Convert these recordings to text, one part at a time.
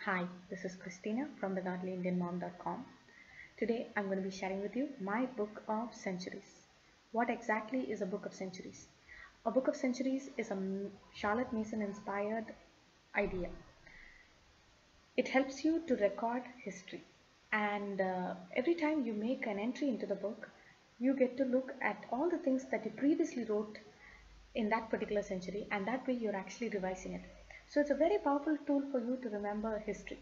Hi, this is Christina from thegodlyindianmom.com. Today I'm going to be sharing with you my book of centuries. What exactly is a book of centuries? A book of centuries is a Charlotte Mason inspired idea. It helps you to record history, and every time you make an entry into the book, you get to look at all the things that you previously wrote in that particular century, and that way you're actually revising it. So it's a very powerful tool for you to remember history.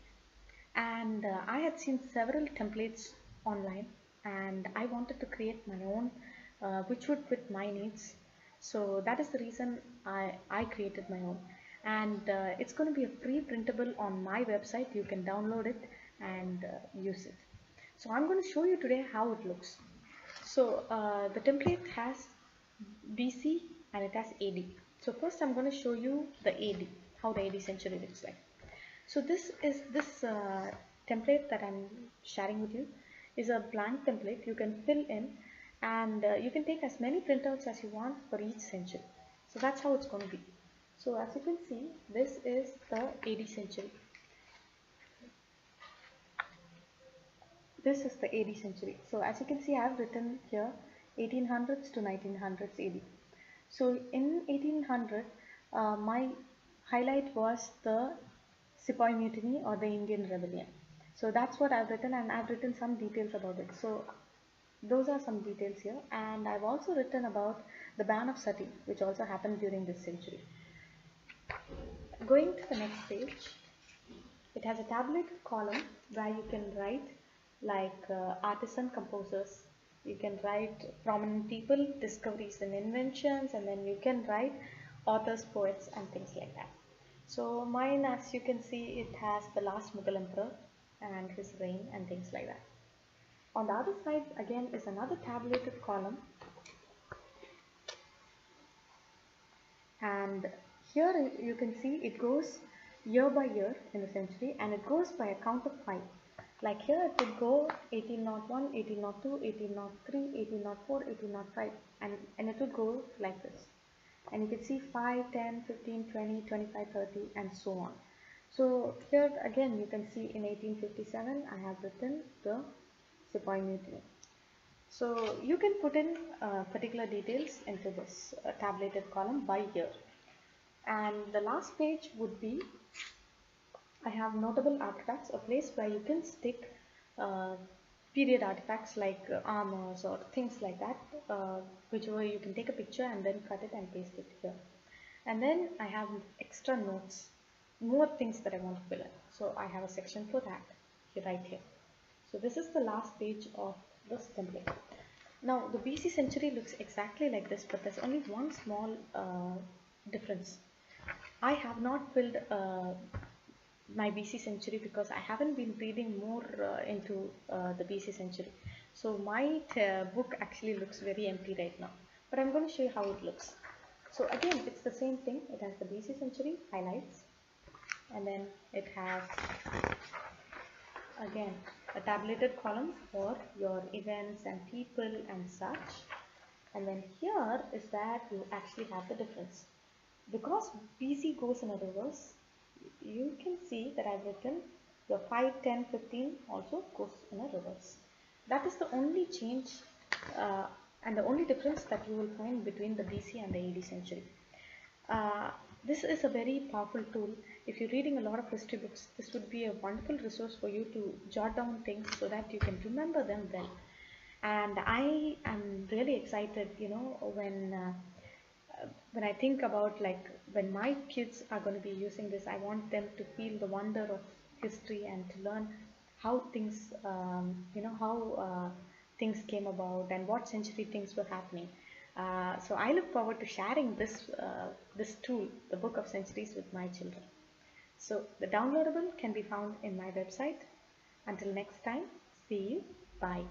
And I had seen several templates online, and I wanted to create my own, which would fit my needs. So that is the reason I created my own, and it's going to be a free printable on my website. You can download it and use it. So I'm going to show you today how it looks. So the template has BC and it has AD. So first I'm going to show you the AD, how the AD century looks like. So this template that I'm sharing with you is a blank template you can fill in, and you can take as many printouts as you want for each century. So that's how it's going to be. So as you can see, this is the AD century. This is the AD century. So as you can see, I've written here 1800s to 1900s AD. So in 1800, my highlight was the Sepoy Mutiny or the Indian Rebellion. So that's what I've written, and I've written some details about it. So those are some details here, and I've also written about the ban of sati, which also happened during this century. Going to the next page, it has a tabulated column where you can write like artisan composers. You can write prominent people, discoveries and inventions, and then you can write authors, poets, and things like that. So mine, as you can see, it has the last Mughal emperor and his reign and things like that. On the other side again is another tabulated column, and here you can see it goes year by year in the century, and it goes by a count of 5. Like here it would go 1801, 1802, 1803, 1804, 1805, and it would go like this. And you can see 5, 10, 15, 20, 25, 30, and so on. So here again you can see in 1857 I have written the Sepoy Mutiny. So you can put in particular details into this tabulated column by year. And the last page would be, I have notable artifacts, a place where you can stick period artifacts like armors or things like that, whichever you can take a picture and then cut it and paste it here. And then I have extra notes, more things that I want to fill in. So I have a section for that right here. So this is the last page of this template. Now the BC century looks exactly like this, but there's only one small difference. I have not filled my BC century because I haven't been reading more into the BC century. So my book actually looks very empty right now, but I'm going to show you how it looks. So again, it's the same thing. It has the BC century highlights, and then it has again a tabulated column for your events and people and such. And then here is that you actually have the difference. Because BC goes in a reverse, you can see that I've written your 5, 10, 15 also goes in a reverse. That is the only change and the only difference that you will find between the BC and the AD century. This is a very powerful tool. If you're reading a lot of history books, this would be a wonderful resource for you to jot down things so that you can remember them well. And I am really excited, when I think about like when my kids are going to be using this, I want them to feel the wonder of history and to learn how things, how things came about and what century things were happening. So I look forward to sharing this tool, the Book of Centuries, with my children. So the downloadable can be found in my website. Until next time, see you. Bye.